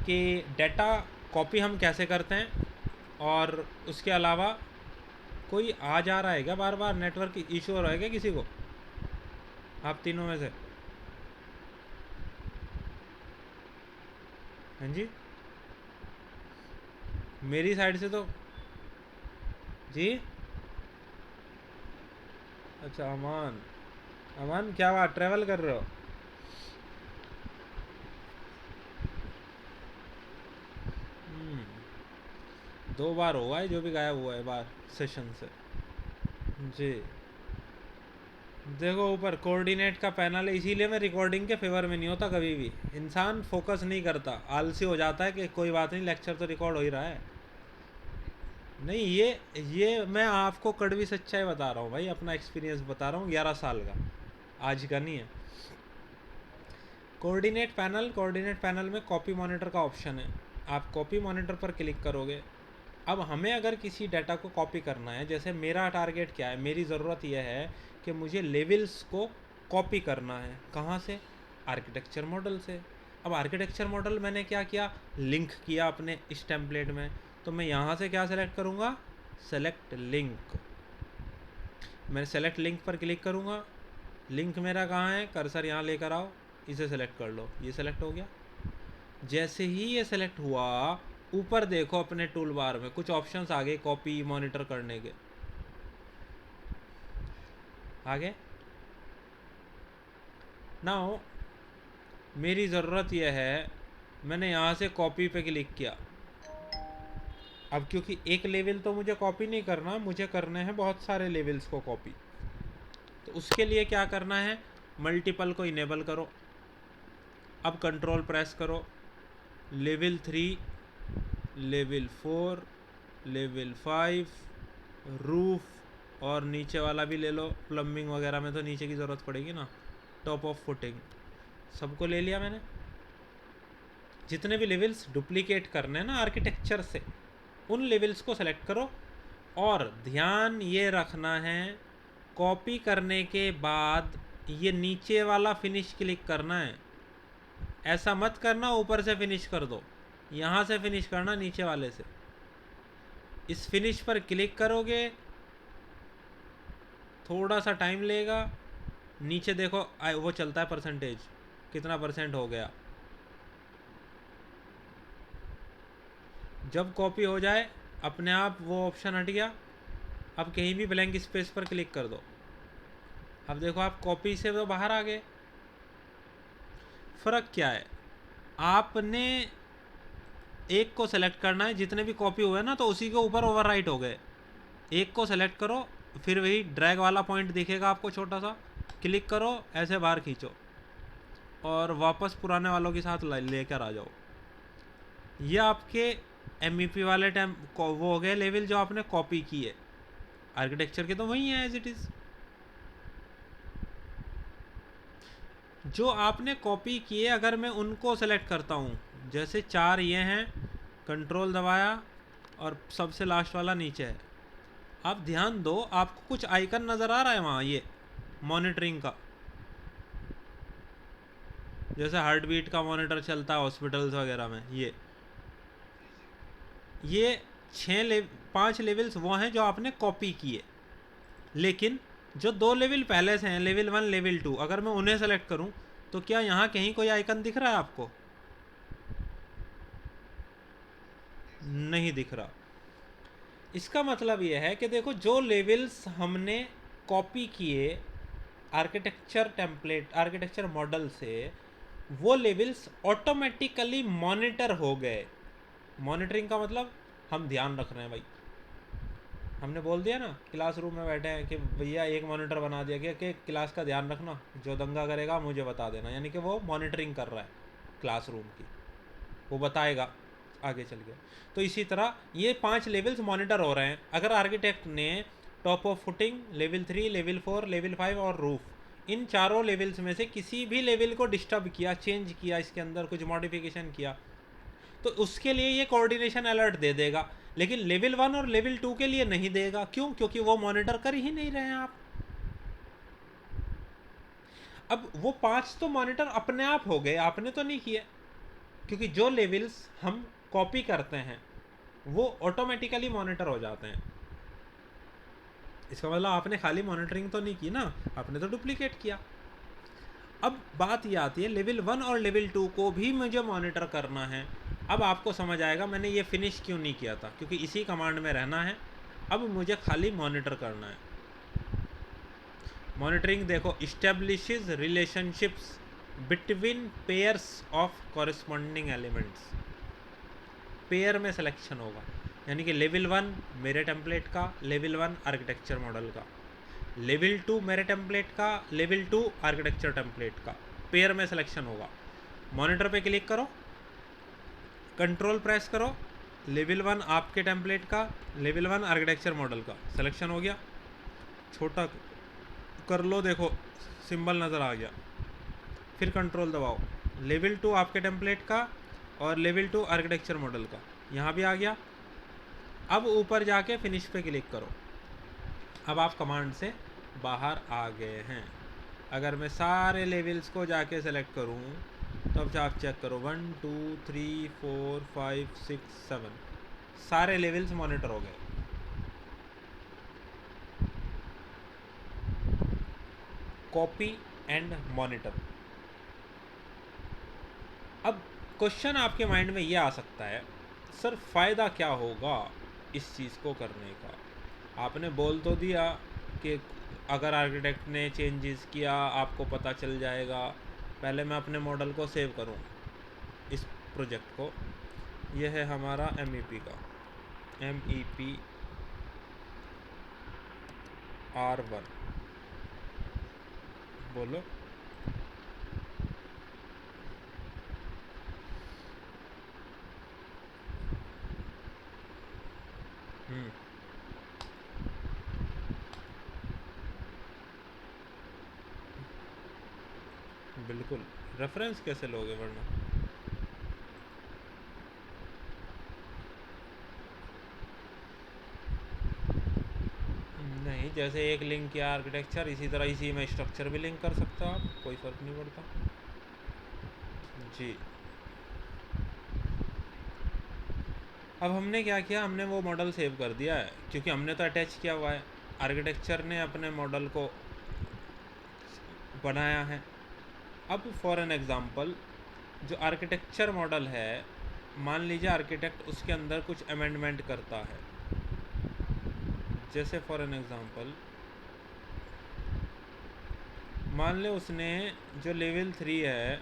कि डाटा कॉपी हम कैसे करते हैं। और उसके अलावा कोई आ जा रहा है क्या बार बार, नेटवर्क इशू हो रहा है क्या किसी को, आप तीनों में से? हाँ जी, मेरी साइड से तो जी। अच्छा अमान, अमान क्या बात, ट्रैवल कर रहे हो? 2 बार हुआ है जो भी गायब हुआ है बार सेशन से। जी, देखो ऊपर कोऑर्डिनेट का पैनल है, इसीलिए मैं रिकॉर्डिंग के फेवर में नहीं होता कभी भी। इंसान फोकस नहीं करता, आलसी हो जाता है कि कोई बात नहीं, लेक्चर तो रिकॉर्ड हो ही रहा है। नहीं, ये मैं आपको कड़वी सच्चाई बता रहा हूँ भाई, अपना एक्सपीरियंस बता रहा हूँ, 11 साल का, आज का नहीं है। कोऑर्डिनेट पैनल में कॉपी मॉनिटर का ऑप्शन है, आप कॉपी मॉनिटर पर क्लिक करोगे। अब हमें अगर किसी डाटा को कॉपी करना है, जैसे मेरा टारगेट क्या है, मेरी ज़रूरत यह है कि मुझे लेवल्स को कॉपी करना है। कहाँ से? आर्किटेक्चर मॉडल से। अब आर्किटेक्चर मॉडल मैंने क्या किया, लिंक किया अपने इस टेम्पलेट में, तो मैं यहाँ से क्या सेलेक्ट करूँगा, सेलेक्ट लिंक। मैं सेलेक्ट लिंक पर क्लिक करूँगा। लिंक मेरा कहाँ है, कर्सर यहाँ लेकर आओ, इसे सेलेक्ट कर लो, ये सेलेक्ट हो गया। जैसे ही ये सेलेक्ट हुआ, ऊपर देखो अपने टूल बार में कुछ ऑप्शंस आ गए कॉपी मॉनिटर करने के, आगे। नाउ मेरी ज़रूरत यह है, मैंने यहाँ से कॉपी पे क्लिक किया। अब क्योंकि एक लेवल तो मुझे कॉपी नहीं करना, मुझे करने हैं बहुत सारे लेवल्स को कॉपी। तो उसके लिए क्या करना है, मल्टीपल को इनेबल करो। अब कंट्रोल प्रेस करो, लेवल 3, लेवल 4, लेवल 5, रूफ और नीचे वाला भी ले लो, प्लम्बिंग वगैरह में तो नीचे की ज़रूरत पड़ेगी ना, टॉप ऑफ फुटिंग, सबको ले लिया मैंने। जितने भी लेवल्स डुप्लीकेट करने हैं ना आर्किटेक्चर से, उन लेवल्स को सेलेक्ट करो। और ध्यान ये रखना है, कॉपी करने के बाद ये नीचे वाला फिनिश क्लिक करना है। ऐसा मत करना ऊपर से फिनिश कर दो, यहाँ से फिनिश करना नीचे वाले से। इस फिनिश पर क्लिक करोगे, थोड़ा सा टाइम लेगा, नीचे देखो वो चलता है परसेंटेज, कितना परसेंट हो गया। जब कॉपी हो जाए अपने आप वो ऑप्शन हट गया। अब कहीं भी ब्लैंक स्पेस पर क्लिक कर दो, अब देखो आप कॉपी से तो बाहर आ गए। फ़र्क क्या है, आपने एक को सेलेक्ट करना है, जितने भी कॉपी हुए ना तो उसी के ऊपर ओवरराइट हो गए। एक को सेलेक्ट करो, फिर वही ड्रैग वाला पॉइंट दिखेगा आपको छोटा सा, क्लिक करो, ऐसे बाहर खींचो और वापस पुराने वालों के साथ लेकर आ जाओ। ये आपके MEP वाले टाइम वो हो गए लेवल जो आपने कॉपी किए। आर्किटेक्चर के तो वही है एज इट इज़। जो आपने कॉपी किए अगर मैं उनको सेलेक्ट करता हूँ, जैसे 4 ये हैं, कंट्रोल दबाया और सबसे लास्ट वाला नीचे है। आप ध्यान दो, आपको कुछ आइकन नज़र आ रहा है वहाँ, ये मॉनिटरिंग का, जैसे हार्ट बीट का मॉनिटर चलता है हॉस्पिटल्स वगैरह में। ये 5 लेवल्स वो हैं जो आपने कॉपी किए। लेकिन जो 2 लेवल पहले से हैं, लेवल 1 लेवल 2, अगर मैं उन्हें सेलेक्ट करूं तो क्या यहाँ कहीं कोई आइकन दिख रहा है आपको? नहीं दिख रहा। इसका मतलब यह है कि देखो, जो लेवल्स हमने कॉपी किए आर्किटेक्चर टेम्पलेट, आर्किटेक्चर मॉडल से, वो लेवल्स ऑटोमेटिकली मॉनिटर हो गए। मॉनिटरिंग का मतलब हम ध्यान रख रहे हैं भाई। हमने बोल दिया ना, क्लासरूम में बैठे हैं कि भैया एक मॉनिटर बना दिया गया कि क्लास का ध्यान रखना, जो दंगा करेगा मुझे बता देना, यानी कि वो मॉनिटरिंग कर रहा है क्लासरूम की, वो बताएगा आगे चल के। तो इसी तरह ये 5 लेवल्स मॉनिटर हो रहे हैं। अगर आर्किटेक्ट ने top of footing, level 3, level 4, level 5 और रूफ, इन चारों लेवल्स में से किसी भी लेवल को डिस्टर्ब किया, चेंज किया, इसके अंदर कुछ मॉडिफिकेशन किया, तो उसके लिए ये कोऑर्डिनेशन अलर्ट दे देगा। लेकिन लेवल 1 और लेवल 2 के लिए नहीं देगा। क्यों? क्योंकि वो मॉनिटर कर ही नहीं रहे हैं आप। अब वो 5 तो मॉनिटर अपने आप हो गए, आपने तो नहीं किया, क्योंकि जो लेवल्स हम कॉपी करते हैं वो ऑटोमेटिकली मॉनिटर हो जाते हैं। इसका मतलब आपने खाली मॉनिटरिंग तो नहीं की ना, आपने तो डुप्लीकेट किया। अब बात ये आती है, लेवल 1 और लेवल 2 को भी मुझे मॉनिटर करना है। अब आपको समझ आएगा मैंने ये फिनिश क्यों नहीं किया था, क्योंकि इसी कमांड में रहना है। अब मुझे खाली मॉनिटर करना है। मॉनिटरिंग देखो, establishes relationships between pairs of corresponding elements. Pair में सिलेक्शन होगा, यानी कि लेवल 1 मेरे टेम्पलेट का, लेवल 1 आर्किटेक्चर मॉडल का, लेवल 2 मेरे टेम्पलेट का, लेवल 2 आर्किटेक्चर टेम्पलेट का, पेयर में सिलेक्शन होगा। मॉनिटर पे क्लिक करो, कंट्रोल प्रेस करो, लेवल 1 आपके टेम्पलेट का, लेवल 1 आर्किटेक्चर मॉडल का सिलेक्शन हो गया। छोटा कर लो, देखो सिंबल नज़र आ गया। फिर कंट्रोल दबाओ, लेवल 2 आपके टेम्पलेट का और लेवल 2 आर्किटेक्चर मॉडल का, यहाँ भी आ गया। अब ऊपर जाके फिनिश पे क्लिक करो। अब आप कमांड से बाहर आ गए हैं। अगर मैं सारे लेवल्स को जाके सेलेक्ट करूँ तो अब आप चेक करो, 1 2 3 4 5 6 7 सारे लेवल्स मॉनिटर हो गए। Copy and monitor. अब क्वेश्चन आपके माइंड में ये आ सकता है, सर फ़ायदा क्या होगा इस चीज़ को करने का? आपने बोल तो दिया कि अगर आर्किटेक्ट ने चेंजेस किया आपको पता चल जाएगा। पहले मैं अपने मॉडल को सेव करूं, इस प्रोजेक्ट को। यह है हमारा MEP का, MEP R1। बोलो। बिल्कुल, रेफरेंस कैसे लोगे वरना? नहीं, जैसे एक लिंक किया आर्किटेक्चर, इसी तरह इसी में स्ट्रक्चर भी लिंक कर सकते हो आप, कोई फ़र्क नहीं पड़ता। जी। अब हमने क्या किया, हमने वो मॉडल सेव कर दिया है क्योंकि हमने तो अटैच किया हुआ है। आर्किटेक्चर ने अपने मॉडल को बनाया है। अब फॉर एन एग्ज़ाम्पल, जो आर्किटेक्चर मॉडल है, मान लीजिए आर्किटेक्ट उसके अंदर कुछ अमेंडमेंट करता है। जैसे फॉर एन एग्ज़ाम्पल, मान ले उसने जो लेवल 3 है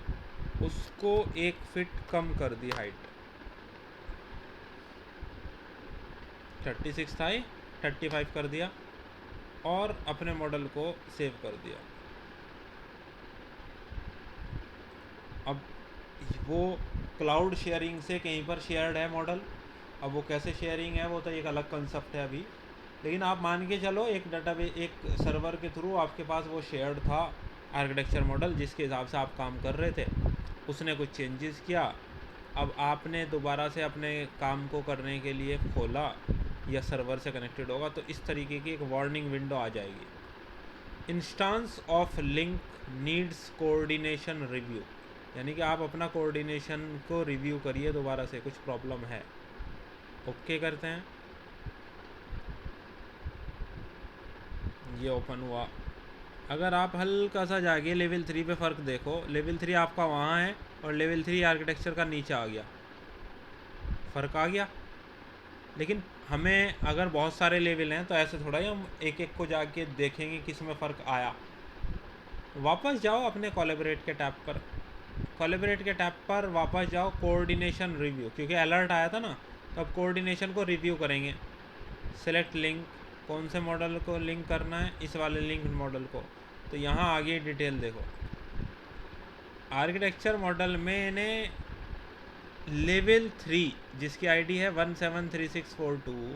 उसको 1 फीट कम कर दी हाइट। 36 था, 35 कर दिया और अपने मॉडल को सेव कर दिया। अब वो क्लाउड शेयरिंग से कहीं पर शेयर्ड है मॉडल। अब वो कैसे शेयरिंग है वो तो एक अलग कंसेप्ट है अभी, लेकिन आप मान के चलो एक डाटाबेस, एक सर्वर के थ्रू आपके पास वो शेयर्ड था आर्किटेक्चर मॉडल जिसके हिसाब से आप काम कर रहे थे। उसने कुछ चेंजेस किया, अब आपने दोबारा से अपने काम को करने के लिए खोला या सर्वर से कनेक्टेड होगा तो इस तरीके की एक वार्निंग विंडो आ जाएगी। Instance of link needs coordination review, यानी कि आप अपना कोऑर्डिनेशन को रिव्यू करिए, दोबारा से कुछ प्रॉब्लम है। ओके करते हैं, ये ओपन हुआ। अगर आप हल्का सा जाके लेवल 3 पे फ़र्क देखो, लेवल 3 आपका वहाँ है और लेवल 3 आर्किटेक्चर का नीचे आ गया, फ़र्क आ गया। लेकिन हमें अगर बहुत सारे लेवल हैं तो ऐसे थोड़ा ही हम एक एक को जाके देखेंगे किस में फ़र्क आया। वापस जाओ अपने कोलैबोरेट के टैब पर, कोलैबोरेट के टैब पर वापस जाओ, कोऑर्डिनेशन रिव्यू, क्योंकि अलर्ट आया था ना, तो अब कोऑर्डिनेशन को रिव्यू करेंगे। सेलेक्ट लिंक, कौन से मॉडल को लिंक करना है, इस वाले लिंक मॉडल को। तो यहाँ आगे डिटेल देखो, आर्किटेक्चर मॉडल में ने लेवल 3 जिसकी आईडी है 173642,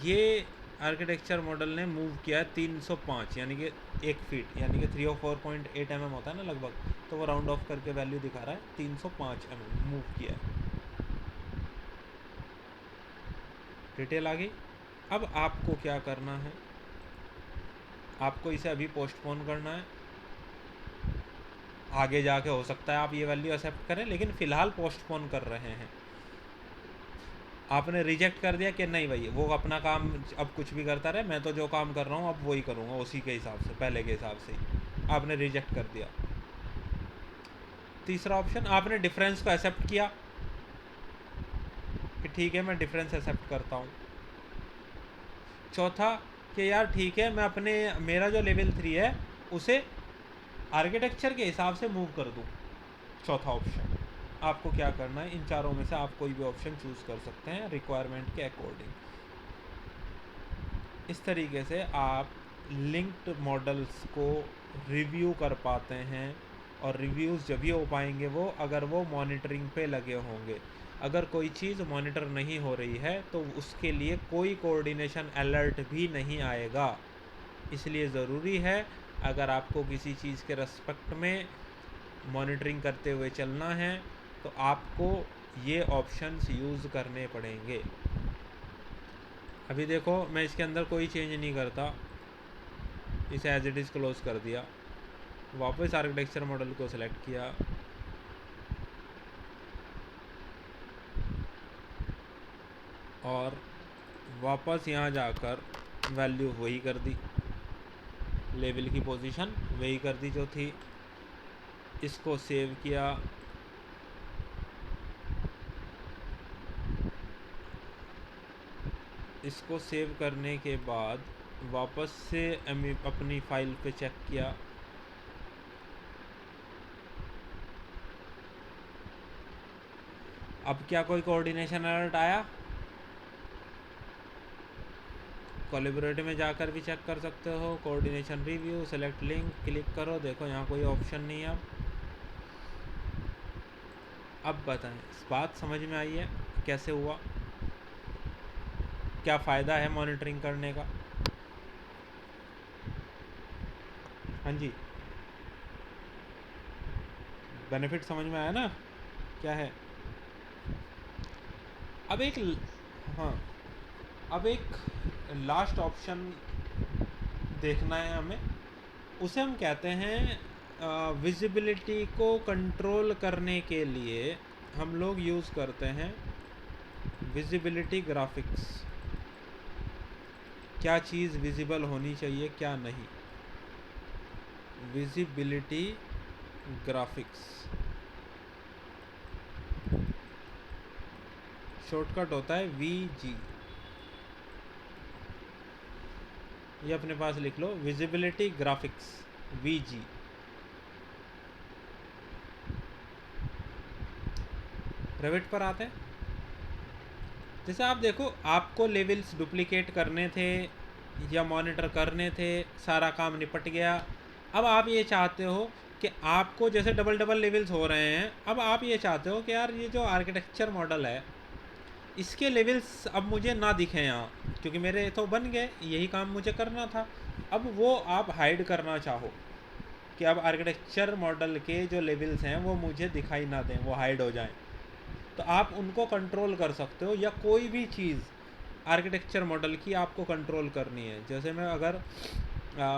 ये आर्किटेक्चर मॉडल ने मूव किया है 305, यानी कि 1 फीट, यानी कि 304.8 mm होता है ना लगभग, तो वो राउंड ऑफ करके वैल्यू दिखा रहा है, 305 mm मूव किया है। डिटेल आ गई। अब आपको क्या करना है, आपको इसे अभी पोस्टपोन करना है। आगे जाके हो सकता है आप ये वैल्यू एक्सेप्ट करें, लेकिन फ़िलहाल पोस्टपोन कर रहे हैं। आपने रिजेक्ट कर दिया कि नहीं भाई वो अपना काम अब कुछ भी करता रहे, मैं तो जो काम कर रहा हूँ अब वही करूँगा उसी के हिसाब से, पहले के हिसाब से ही आपने रिजेक्ट कर दिया। तीसरा ऑप्शन, आपने डिफरेंस को एक्सेप्ट किया कि ठीक है मैं डिफरेंस एक्सेप्ट करता हूँ। चौथा, कि यार ठीक है मैं अपने, मेरा जो लेवल 3 है उसे आर्किटेक्चर के हिसाब से मूव कर दूँ। चौथा ऑप्शन, आपको क्या करना है, इन चारों में से आप कोई भी ऑप्शन चूज़ कर सकते हैं रिक्वायरमेंट के अकॉर्डिंग। इस तरीके से आप लिंक्ड मॉडल्स को रिव्यू कर पाते हैं, और रिव्यूज़ जब भी हो पाएंगे वो अगर वो मॉनिटरिंग पे लगे होंगे। अगर कोई चीज़ मॉनिटर नहीं हो रही है तो उसके लिए कोई कोऑर्डिनेशन अलर्ट भी नहीं आएगा। इसलिए ज़रूरी है, अगर आपको किसी चीज़ के रेस्पेक्ट में मॉनिटरिंग करते हुए चलना है तो आपको ये ऑप्शंस यूज़ करने पड़ेंगे। अभी देखो मैं इसके अंदर कोई चेंज नहीं करता, इसे एज इट इज़ क्लोज कर दिया, वापस आर्किटेक्चर मॉडल को सिलेक्ट किया, और वापस यहाँ जाकर वैल्यू वही कर दी, लेवल की पोजीशन वही कर दी जो थी। इसको सेव किया, इसको सेव करने के बाद वापस से अपनी फ़ाइल पे चेक किया, अब क्या कोई कोऑर्डिनेशन अलर्ट आया? कोलैबोरेट में जाकर भी चेक कर सकते हो, coordination review, select link click करो, देखो यहाँ कोई ऑप्शन नहीं है। अब बताएं, इस बात समझ में आई है कैसे हुआ, क्या फ़ायदा है मॉनिटरिंग करने का? हाँ जी, बेनिफिट समझ में आया ना क्या है? अब एक हाँ, अब एक लास्ट ऑप्शन देखना है हमें, उसे हम कहते हैं विजिबिलिटी को कंट्रोल करने के लिए हम लोग यूज़ करते हैं विजिबिलिटी ग्राफिक्स। क्या चीज़ विजिबल होनी चाहिए क्या नहीं, विजिबिलिटी ग्राफिक्स। शॉर्टकट होता है VG, ये अपने पास लिख लो, विजिबिलिटी ग्राफिक्स VG। रेविट पर आते हैं। जैसे आप देखो, आपको लेवल्स डुप्लीकेट करने थे या मॉनिटर करने थे, सारा काम निपट गया। अब आप ये चाहते हो कि आपको जैसे डबल डबल लेवल्स हो रहे हैं, अब आप ये चाहते हो कि यार ये जो आर्किटेक्चर मॉडल है इसके लेवल्स अब मुझे ना दिखें यहाँ, क्योंकि मेरे तो बन गए, यही काम मुझे करना था। अब वो आप हाइड करना चाहो कि अब आर्किटेक्चर मॉडल के जो लेवल्स हैं वो मुझे दिखाई ना दें, वो हाइड हो जाएं, तो आप उनको कंट्रोल कर सकते हो। या कोई भी चीज़ आर्किटेक्चर मॉडल की आपको कंट्रोल करनी है, जैसे मैं अगर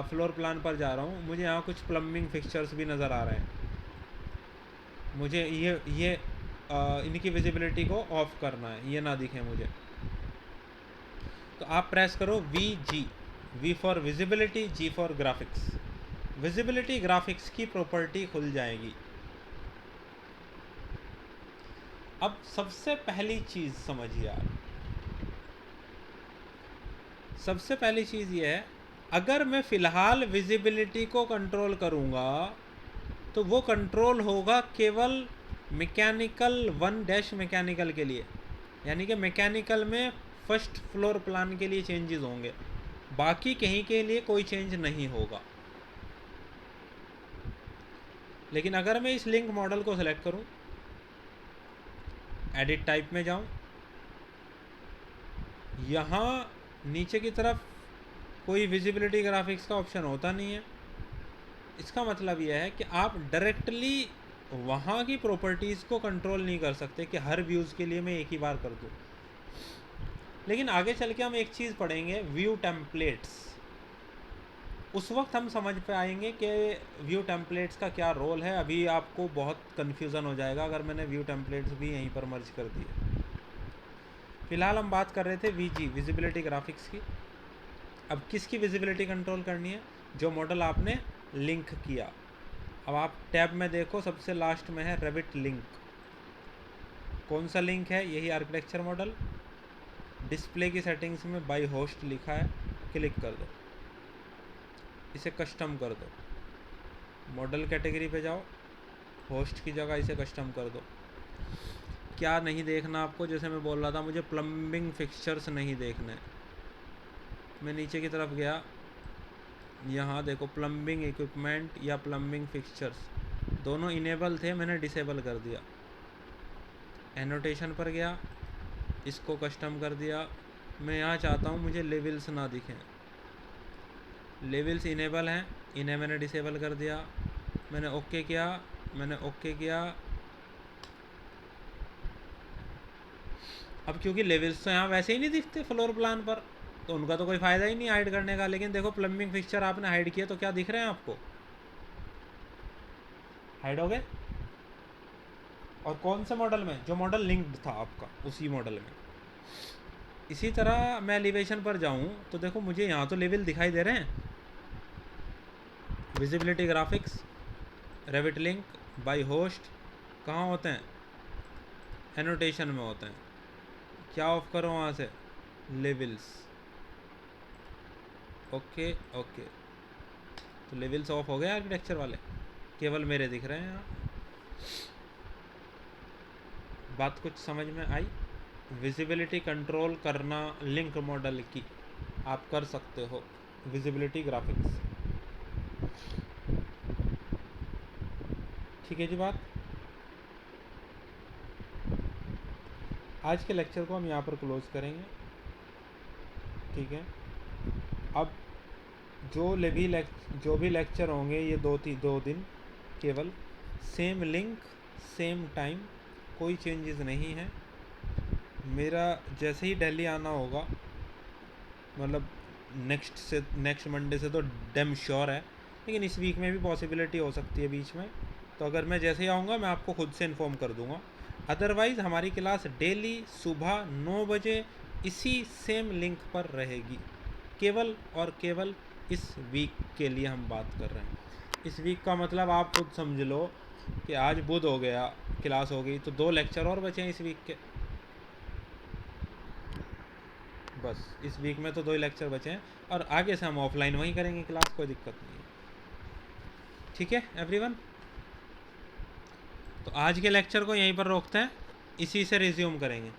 फ्लोर प्लान पर जा रहा हूँ, मुझे यहाँ कुछ प्लम्बिंग फिक्सचर्स भी नज़र आ रहे हैं, मुझे ये इनकी विजिबिलिटी को ऑफ करना है, ये ना दिखे मुझे। तो आप प्रेस करो VG, V for visibility, G for graphics. Visibility graphics की प्रॉपर्टी खुल जाएगी। अब सबसे पहली चीज़ समझिए आप, सबसे पहली चीज़ ये है, अगर मैं फ़िलहाल विजिबिलिटी को कंट्रोल करूँगा तो वो कंट्रोल होगा केवल मैकेनिकल 1- मैकेनिकल के लिए, यानी कि मैकेनिकल में फर्स्ट फ्लोर प्लान के लिए चेंजेस होंगे, बाकी कहीं के लिए कोई चेंज नहीं होगा। लेकिन अगर मैं इस लिंक मॉडल को सेलेक्ट करूं, एडिट टाइप में जाऊं, यहाँ नीचे की तरफ कोई विजिबिलिटी ग्राफिक्स का ऑप्शन होता नहीं है। इसका मतलब यह है कि आप डायरेक्टली वहाँ की प्रॉपर्टीज़ को कंट्रोल नहीं कर सकते कि हर व्यूज़ के लिए मैं एक ही बार कर दूँ। लेकिन आगे चल के हम एक चीज़ पढ़ेंगे, व्यू टेम्पलेट्स। उस वक्त हम समझ पाएंगे कि व्यू टेम्पलेट्स का क्या रोल है। अभी आपको बहुत कन्फ्यूज़न हो जाएगा अगर मैंने व्यू टेम्पलेट्स भी यहीं पर मर्ज कर दिए। फ़िलहाल हम बात कर रहे थे VG, विजिबिलिटी ग्राफिक्स की। अब किसकी विजिबिलिटी कंट्रोल करनी है? जो मॉडल आपने लिंक किया। अब आप टैब में देखो, सबसे लास्ट में है रेविट लिंक। कौन सा लिंक है? यही आर्किटेक्चर मॉडल। डिस्प्ले की सेटिंग्स में बाय होस्ट लिखा है, क्लिक कर दो, इसे कस्टम कर दो। मॉडल कैटेगरी पे जाओ, होस्ट की जगह इसे कस्टम कर दो। क्या नहीं देखना आपको? जैसे मैं बोल रहा था, मुझे प्लम्बिंग फिक्सचर्स नहीं देखने। मैं नीचे की तरफ गया, यहाँ देखो प्लम्बिंग इक्विपमेंट या प्लम्बिंग फिक्सचर्स दोनों इनेबल थे, मैंने डिसेबल कर दिया। एनोटेशन पर गया, इसको कस्टम कर दिया। मैं यहाँ चाहता हूँ मुझे लेवल्स ना दिखें, लेवल्स इनेबल हैं, इन्हें मैंने डिसेबल कर दिया। मैंने ओके किया, मैंने ओके किया। अब क्योंकि लेवल्स तो यहाँ वैसे ही नहीं दिखते फ्लोर प्लान पर, तो उनका तो कोई फ़ायदा ही नहीं हाइड करने का। लेकिन देखो प्लम्बिंग फिक्सचर आपने हाइड किया तो क्या दिख रहे हैं आपको? हाइड हो गए। और कौन से मॉडल में? जो मॉडल लिंक्ड था आपका, उसी मॉडल में। इसी तरह मैं एलिवेशन पर जाऊं तो देखो मुझे यहाँ तो लेवल दिखाई दे रहे हैं। Visibility graphics, Revit link, by host कहाँ होते हैं? एनोटेशन में होते हैं। क्या ऑफ करो वहाँ से? लेवल्स। ओके ओके, तो लेवल्स ऑफ हो गए आर्किटेक्चर वाले, केवल मेरे दिख रहे हैं यहाँ। बात कुछ समझ में आई? विजिबिलिटी कंट्रोल करना लिंक मॉडल की आप कर सकते हो विजिबिलिटी ग्राफिक्स। ठीक है जी बात। आज के लेक्चर को हम यहाँ पर क्लोज करेंगे, ठीक है। अब जो भी लेक्चर होंगे ये 2 दिन केवल, सेम लिंक सेम टाइम, कोई चेंजेस नहीं है। मेरा जैसे ही दिल्ली आना होगा, मतलब नेक्स्ट मंडे से तो डेम श्योर है, लेकिन इस वीक में भी पॉसिबिलिटी हो सकती है बीच में। तो अगर मैं जैसे ही आऊँगा मैं आपको खुद से इन्फॉर्म कर दूँगा। अदरवाइज़ हमारी क्लास डेली सुबह 9 बजे इसी सेम लिंक पर रहेगी, केवल और केवल इस वीक के लिए हम बात कर रहे हैं। इस वीक का मतलब आप खुद समझ लो कि आज बुध हो गया, क्लास हो गई, तो 2 लेक्चर और बचे हैं इस वीक के। बस इस वीक में तो 2 ही लेक्चर बचे हैं, और आगे से हम ऑफलाइन वहीं करेंगे क्लास, कोई दिक्कत नहीं है। ठीक है एवरीवन, तो आज के लेक्चर को यहीं पर रोकते हैं, इसी से रिज्यूम करेंगे।